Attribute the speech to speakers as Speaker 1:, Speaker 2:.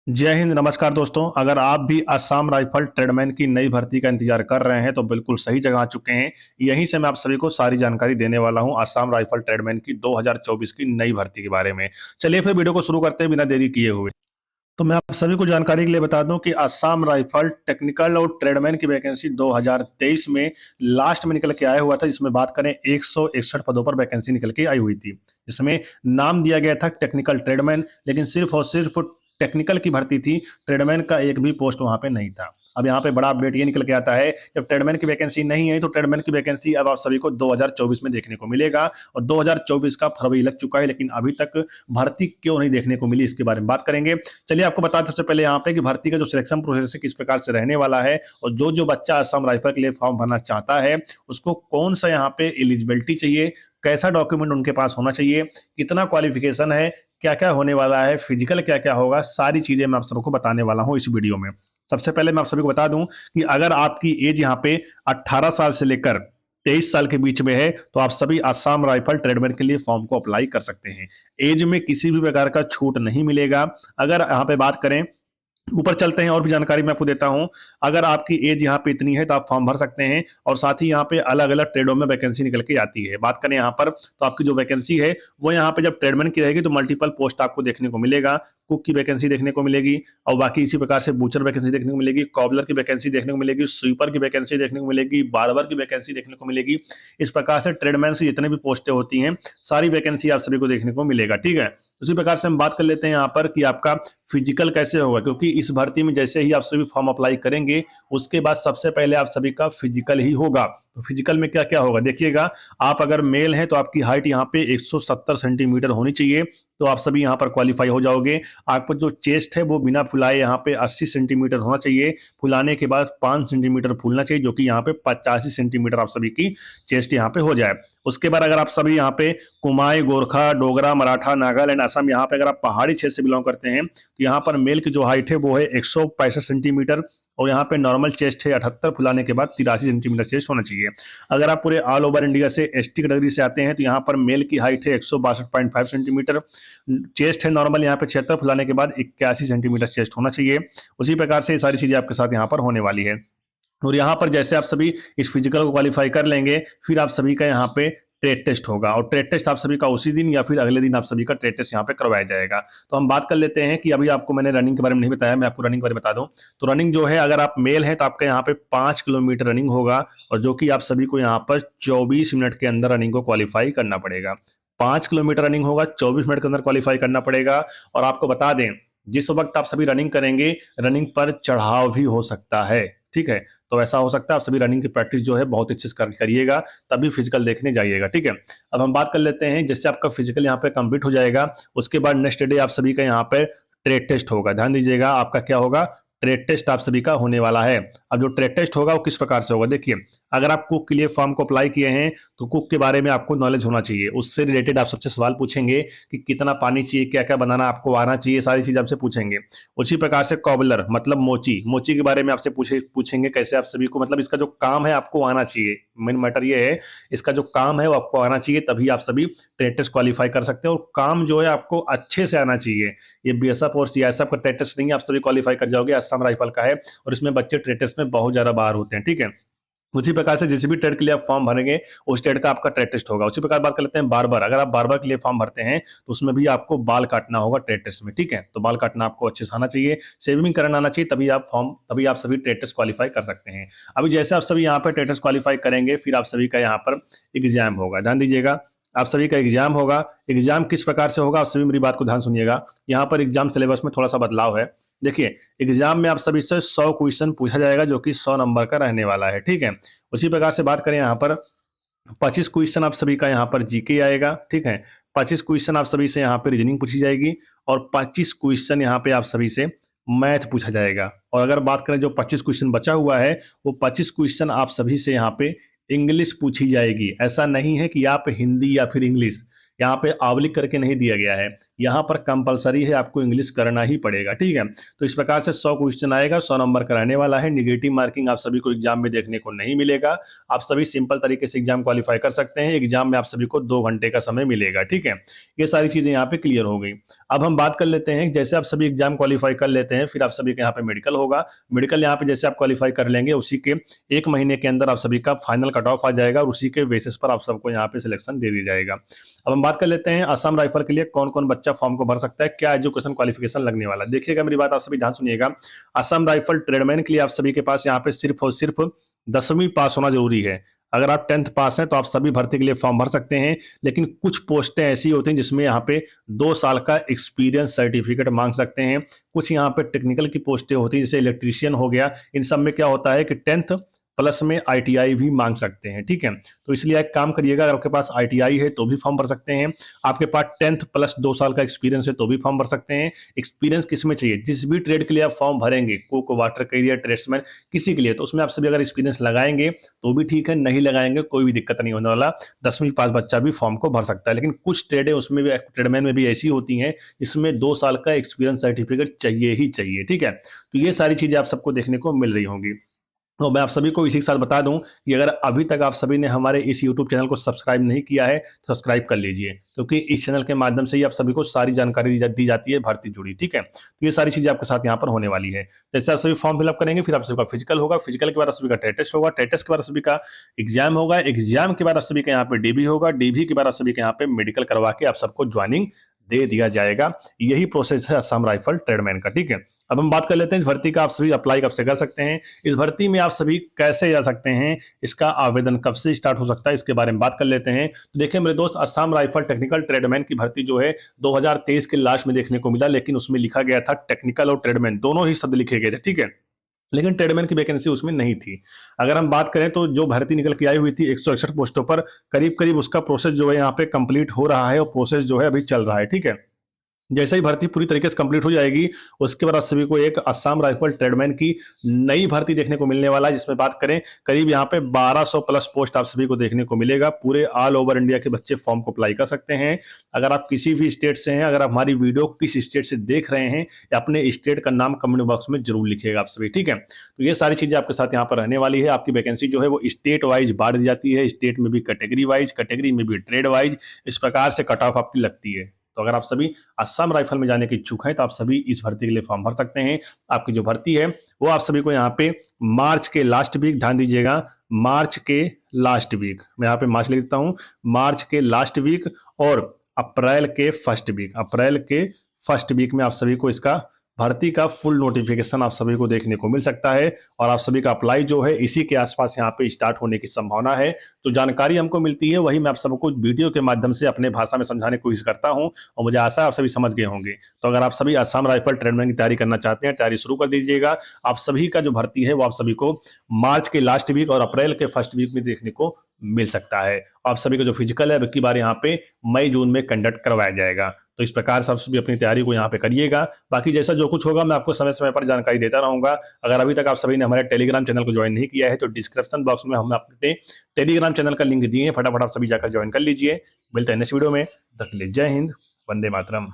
Speaker 1: जय हिंद। नमस्कार दोस्तों, अगर आप भी असम राइफल ट्रेडमैन की नई भर्ती का इंतजार कर रहे हैं तो बिल्कुल सही जगह आ चुके हैं। यहीं से मैं आप सभी को सारी जानकारी देने वाला हूं असम राइफल ट्रेडमैन की 2024 की नई भर्ती के बारे में। चलिए फिर वीडियो को शुरू करते हैं बिना देरी किए हुए। तो मैं आप सभी को जानकारी के लिए बता दूं कि असम राइफल टेक्निकल और ट्रेडमैन की वैकेंसी 2023 में लास्ट में निकल के आया हुआ था, जिसमें बात करें 161 पदों पर वैकेंसी निकल के आई हुई थी, जिसमें नाम दिया गया था टेक्निकल ट्रेडमैन, लेकिन सिर्फ और सिर्फ टेक्निकल की भर्ती थी। ट्रेडमैन का एक भी पोस्ट वहां पे नहीं था। अब यहाँ पे बड़ा अपडेट ये निकल के आता है, जब ट्रेडमैन की वैकेंसी नहीं है तो ट्रेडमैन की वैकेंसी अब आप सभी को 2024 में देखने को मिलेगा। और 2024 का फरवरी लग चुका है, लेकिन अभी तक भर्ती क्यों नहीं देखने को मिली, इसके बारे में बात करेंगे। चलिए आपको बता दें सबसे पहले यहाँ पे कि भर्ती का जो सिलेक्शन प्रोसेस है किस प्रकार से रहने वाला है, और जो जो बच्चा असम राइफल के लिए फॉर्म भरना चाहता है उसको कौन सा यहाँ पे एलिजिबिलिटी चाहिए, कैसा डॉक्यूमेंट उनके पास होना चाहिए, कितना क्वालिफिकेशन है, क्या क्या होने वाला है, फिजिकल क्या क्या होगा, सारी चीजें मैं आप सबको बताने वाला हूँ इस वीडियो में। सबसे पहले मैं आप सभी को बता दूं कि अगर आपकी एज यहाँ पे 18 साल से लेकर 23 साल के बीच में है तो आप सभी असम राइफल ट्रेडमैन के लिए फॉर्म को अप्लाई कर सकते हैं। एज में किसी भी प्रकार का छूट नहीं मिलेगा। अगर यहाँ पे बात करें, ऊपर चलते हैं और भी जानकारी मैं आपको देता हूं। अगर आपकी एज यहाँ पे इतनी है तो आप फॉर्म भर सकते हैं, और साथ ही यहाँ पे अलग अलग ट्रेडों में वैकेंसी निकल के आती है। बात करें यहाँ पर तो आपकी जो वैकेंसी है वो यहाँ पे जब ट्रेडमैन की रहेगी तो मल्टीपल पोस्ट आपको देखने को मिलेगा। कुक की वैकेंसी देखने को मिलेगी, और बाकी इसी प्रकार से बूचर वैकेंसी देखने को मिलेगी, कॉबलर की वैकेंसी देखने को मिलेगी, स्वीपर की वैकेंसी देखने को मिलेगी, बार्बर की वैकेंसी देखने को मिलेगी। इस प्रकार से ट्रेडमैन से जितने भी पोस्टें होती हैं सारी वैकेंसी आप सभी को देखने को मिलेगा। ठीक है, उसी प्रकार से हम बात कर लेते हैं यहाँ पर कि आपका फिजिकल कैसे होगा, क्योंकि इस भर्ती में जैसे ही आप सभी फॉर्म अप्लाई करेंगे उसके बाद सबसे पहले आप सभी का फिजिकल ही होगा। तो फिजिकल में क्या क्या होगा देखिएगा। आप अगर मेल हैं तो आपकी हाइट यहाँ पे 170 सेंटीमीटर होनी चाहिए, तो आप सभी यहाँ पर क्वालिफाई हो जाओगे। आपको जो चेस्ट है वो बिना फुलाए यहाँ पे 80 सेंटीमीटर होना चाहिए, फुलाने के बाद 5 सेंटीमीटर फूलना चाहिए, जो कि यहाँ पे 85 सेंटीमीटर आप सभी की चेस्ट यहाँ पे हो जाए। उसके बाद अगर आप सभी यहाँ पे कुमाई, गोरखा, डोगरा, मराठा, नागालैंड, असम, यहाँ पे अगर आप पहाड़ी क्षेत्र से बिलोंग करते हैं तो यहाँ पर मेल की जो हाइट है वो है 165 सेंटीमीटर, और यहाँ पे नॉर्मल चेस्ट है 78, फुलाने के बाद 83 सेंटीमीटर चेस्ट होना चाहिए। अगर आप पूरे ऑल ओवर इंडिया से एसटी कैटेगरी से आते हैं तो यहाँ पर मेल की हाइट है 162.5 सेंटीमीटर, चेस्ट है नॉर्मल यहाँ पे 76, फुलाने के बाद 81 सेंटीमीटर चेस्ट होना चाहिए। उसी प्रकार से ये सारी चीजें आपके साथ यहाँ पर होने वाली है। और यहाँ पर जैसे आप सभी इस फिजिकल को क्वालिफाई कर लेंगे, फिर आप सभी का यहाँ पे ट्रेड टेस्ट होगा, और ट्रेड टेस्ट आप सभी का उसी दिन या फिर अगले दिन आप सभी का ट्रेड टेस्ट यहाँ पे करवाया जाएगा। तो हम बात कर लेते हैं कि अभी आपको मैंने रनिंग के बारे में नहीं बताया, मैं आपको रनिंग के बारे में बता दूं। तो रनिंग जो है, अगर आप मेल हैं तो आपका यहाँ पे 5 किलोमीटर रनिंग होगा, और जो कि आप सभी को यहाँ पर 24 मिनट के अंदर रनिंग को क्वालिफाई करना पड़ेगा। 5 किलोमीटर रनिंग होगा, 24 मिनट के अंदर क्वालिफाई करना पड़ेगा। और आपको बता दें, जिस वक्त आप सभी रनिंग करेंगे, रनिंग पर चढ़ाव भी हो सकता है। ठीक है, तो ऐसा हो सकता है आप सभी रनिंग की प्रैक्टिस जो है बहुत अच्छे से करिएगा, तभी फिजिकल देखने जाइएगा। ठीक है, अब हम बात कर लेते हैं, जैसे आपका फिजिकल यहाँ पे कंप्लीट हो जाएगा उसके बाद नेक्स्ट डे आप सभी का यहाँ पे ट्रेड टेस्ट होगा। ध्यान दीजिएगा, आपका क्या होगा, ट्रेड टेस्ट आप सभी का होने वाला है। अब जो ट्रेड टेस्ट होगा वो किस प्रकार से होगा देखिए। अगर आप कुक के लिए फॉर्म को अप्लाई किए हैं तो कुक के बारे में आपको नॉलेज होना चाहिए, उससे रिलेटेड आप सबसे सवाल पूछेंगे कि कितना पानी चाहिए, क्या क्या बनाना आपको आना चाहिए, सारी चीज आपसे पूछेंगे। उसी प्रकार से कॉबलर मतलब मोची, मोची के बारे में आपसे पूछेंगे कैसे आप सभी को, मतलब इसका जो काम है आपको आना चाहिए। मेन मैटर ये है, इसका जो काम है वो आपको आना चाहिए, तभी आप सभी ट्रेड टेस्ट क्वालिफाई कर सकते हैं। और काम जो है आपको अच्छे से आना चाहिए, ये बीएसएफ और सीआईएसएफ का ट्रेड टेस्ट नहीं है, आप सभी क्वालिफाई कर जाओगे। असम राइफल का है और इसमें बच्चे ट्रेड टेस्ट में बहुत ज्यादा बाहर होते हैं। ठीक है, उसी प्रकार से जिस भी ट्रेड के लिए आप फॉर्म भरेंगे उस ट्रेड का आपका ट्रेड टेस्ट होगा। उसी प्रकार बात कर लेते हैं बार्बर। अगर आप बार्बर के लिए फॉर्म भरते हैं तो उसमें भी आपको बाल काटना होगा ट्रेड टेस्ट में। ठीक है, तो बाल काटना आपको अच्छे से आना चाहिए, शेविंग करना आना चाहिए, तभी आप सभी ट्रेड टेस्ट क्वालिफाई कर सकते हैं। अभी जैसे आप सभी यहाँ पर ट्रेड टेस्ट क्वालिफाई करेंगे, फिर आप सभी का यहाँ पर एग्जाम होगा। ध्यान दीजिएगा, आप सभी का एग्जाम होगा। एग्जाम किस प्रकार से होगा, आप सभी मेरी बात को ध्यान सुनिएगा। यहाँ पर एग्जाम सिलेबस में थोड़ा सा बदलाव है। देखिए, एग्जाम में आप सभी से 100 क्वेश्चन पूछा जाएगा, जो कि 100 नंबर का रहने वाला है। ठीक है, उसी प्रकार से बात करें यहाँ पर 25 क्वेश्चन आप सभी का यहाँ पर जीके आएगा। ठीक है, 25 क्वेश्चन आप सभी से यहाँ पे रीजनिंग पूछी जाएगी, और 25 क्वेश्चन यहाँ पे आप सभी से मैथ पूछा जाएगा। और अगर बात करें जो 25 क्वेश्चन बचा हुआ है, वो 25 क्वेश्चन आप सभी से यहाँ पे इंग्लिश पूछी जाएगी। ऐसा नहीं है कि आप हिंदी या फिर इंग्लिश, यहाँ पे आवलिक करके नहीं दिया गया है, यहाँ पर कंपलसरी है, आपको इंग्लिश करना ही पड़ेगा, ठीक है। तो इस प्रकार से 100 क्वेश्चन आएगा, 100 नंबर का रहने वाला है। निगेटिव मार्किंग आप सभी को एग्जाम में देखने को नहीं मिलेगा। आप सभी सिंपल तरीके से एग्जाम क्वालिफाई कर सकते हैं। एग्जाम में आप सभी को 2 घंटे का समय मिलेगा, ठीक है। ये सारी चीजें यहाँ पे क्लियर हो गई। अब हम बात कर लेते हैं, जैसे आप सभी एग्जाम क्वालिफाई कर लेते हैं, फिर आप सभी के यहाँ पे मेडिकल होगा। मेडिकल यहाँ पे जैसे आप क्वालिफाई कर लेंगे, उसी के 1 महीने के अंदर आप सभी का फाइनल कट ऑफ आ जाएगा और उसी के बेसिस पर आप सबको यहाँ पे सिलेक्शन दे दिया जाएगा। अब हम बात कर लेते हैं असम राइफल के लिए कौन कौन बच्चा फॉर्म को भर सकता है, क्या एजुकेशन क्वालिफिकेशन लगने वाला। देखिएगा मेरी बात आप सभी ध्यान सुनिएगा। असम राइफल ट्रेडमैन के लिए आप सभी के पास यहाँ पे सिर्फ और सिर्फ 10वीं पास होना जरूरी है। अगर आप 10th पास हैं तो आप सभी भर्ती के लिए फॉर्म भर सकते हैं, लेकिन कुछ पोस्टें ऐसी होती हैं जिसमें यहाँ पे 2 साल का एक्सपीरियंस सर्टिफिकेट मांग सकते हैं। कुछ यहाँ पे टेक्निकल की पोस्टें होती हैं, जैसे इलेक्ट्रीशियन हो गया। इन सब में क्या होता है कि 10th प्लस में ITI भी मांग सकते हैं, ठीक है। तो इसलिए एक काम करिएगा, अगर आपके पास ITI है तो भी फॉर्म भर सकते हैं, आपके पास 10th प्लस 2 साल का एक्सपीरियंस है तो भी फॉर्म भर सकते हैं। एक्सपीरियंस किस में चाहिए, जिस भी ट्रेड के लिए आप फॉर्म भरेंगे, कुक, वाटर कैरियर, ट्रेड्समैन, किसी के लिए, तो उसमें आप सभी अगर एक्सपीरियंस लगाएंगे तो भी ठीक है, नहीं लगाएंगे कोई भी दिक्कत नहीं होने वाला। 10वीं पास बच्चा भी फॉर्म को भर सकता है। लेकिन कुछ ट्रेडें उसमें भी, ट्रेडमैन में भी ऐसी होती हैं जिसमें 2 साल का एक्सपीरियंस सर्टिफिकेट चाहिए ही चाहिए, ठीक है। तो ये सारी चीजें आप सबको देखने को मिल रही होंगी। तो मैं आप सभी को इसी के साथ बता दूं कि अगर अभी तक आप सभी ने हमारे इस YouTube चैनल को सब्सक्राइब नहीं किया है तो सब्सक्राइब कर लीजिए, क्योंकि इस चैनल के माध्यम से ही आप सभी को सारी जानकारी दी जाती है भर्ती जुड़ी, ठीक है। तो ये सारी चीजें आपके साथ यहाँ पर होने वाली है। जैसे आप सभी फॉर्म फिलअप करेंगे, फिर आप सभी का फिजिकल होगा, फिजिकल के बाद आप सभी का टेस्ट टेस्ट होगा, टेस्ट के बाद आप सभी का एग्जाम होगा, एग्जाम के बाद आप सभी का यहाँ पे DB होगा, DB के बाद आप सभी के यहाँ पे मेडिकल करवा के आप सबको ज्वाइनिंग दे दिया जाएगा। यही प्रोसेस है असम राइफल ट्रेडमैन का, ठीक है। अब हम बात कर लेते हैं इस भर्ती का आप सभी अप्लाई कब से कर सकते हैं, इस भर्ती में आप सभी कैसे जा सकते हैं, इसका आवेदन कब से स्टार्ट हो सकता है, इसके बारे में बात कर लेते हैं। तो देखिए मेरे दोस्त, असम राइफल टेक्निकल ट्रेडमैन की भर्ती जो है 2023 के लास्ट में देखने को मिला, लेकिन उसमें लिखा गया था टेक्निकल और ट्रेडमैन दोनों ही शब्द लिखे गए थे, ठीक है। लेकिन ट्रेडमैन की वैकेंसी उसमें नहीं थी। अगर हम बात करें तो जो भर्ती निकल के आई हुई थी 161 पोस्टों पर, करीब करीब उसका प्रोसेस जो है यहाँ पे कंप्लीट हो रहा है और प्रोसेस जो है अभी चल रहा है, ठीक है। जैसे ही भर्ती पूरी तरीके से कंप्लीट हो जाएगी, उसके बाद आप सभी को एक असम राइफल ट्रेडमैन की नई भर्ती देखने को मिलने वाला है, जिसमें बात करें करीब यहाँ पे 1200 प्लस पोस्ट आप सभी को देखने को मिलेगा। पूरे ऑल ओवर इंडिया के बच्चे फॉर्म को अप्लाई कर सकते हैं। अगर आप किसी भी स्टेट से हैं, अगर आप हमारी वीडियो किस स्टेट से देख रहे हैं, या अपने स्टेट का नाम कमेंट बॉक्स में जरूर लिखिएगा आप सभी, ठीक है। तो ये सारी चीजें आपके साथ यहाँ पर रहने वाली है। आपकी वैकेंसी जो है वो स्टेट वाइज बांट दी जाती है, स्टेट में भी कैटेगरी वाइज, कैटेगरी में भी ट्रेड वाइज, इस प्रकार से कट ऑफ आपकी लगती है। तो अगर आप सभी असम राइफल में जाने के इच्छुक हैं तो आप सभी इस भर्ती के लिए फॉर्म भर सकते हैं। आपकी जो भर्ती है वो आप सभी को यहाँ पे मार्च के लास्ट वीक, ध्यान दीजिएगा, मार्च के लास्ट वीक, मैं यहाँ पे मार्च लिख देता हूँ, मार्च के लास्ट वीक और अप्रैल के फर्स्ट वीक, अप्रैल के फर्स्ट वीक में आप सभी को इसका भर्ती का फुल नोटिफिकेशन आप सभी को देखने को मिल सकता है। और आप सभी का अप्लाई जो है इसी के आसपास यहाँ पे स्टार्ट होने की संभावना है। तो जानकारी हमको मिलती है वही मैं आप सबको वीडियो के माध्यम से अपने भाषा में समझाने की कोशिश करता हूँ, और मुझे आशा है आप सभी समझ गए होंगे। तो अगर आप सभी असम राइफल ट्रेडमैन की तैयारी करना चाहते हैं, तैयारी शुरू कर दीजिएगा। आप सभी का जो भर्ती है वो आप सभी को मार्च के लास्ट वीक और अप्रैल के फर्स्ट वीक में देखने को मिल सकता है। आप सभी का जो फिजिकल है अब की बार यहाँ पे मई जून में कंडक्ट करवाया जाएगा। तो इस प्रकार से आप सभी अपनी तैयारी को यहाँ पे करिएगा। बाकी जैसा जो कुछ होगा मैं आपको समय समय पर जानकारी देता रहूंगा। अगर अभी तक आप सभी ने हमारे टेलीग्राम चैनल को ज्वाइन नहीं किया है तो डिस्क्रिप्शन बॉक्स में हम अपने टेलीग्राम चैनल का लिंक दिए हैं, फटाफट आप सभी जाकर ज्वाइन कर लीजिए। मिलते हैं नेक्स्ट वीडियो में, तक के लिए जय हिंद, वंदे मातरम।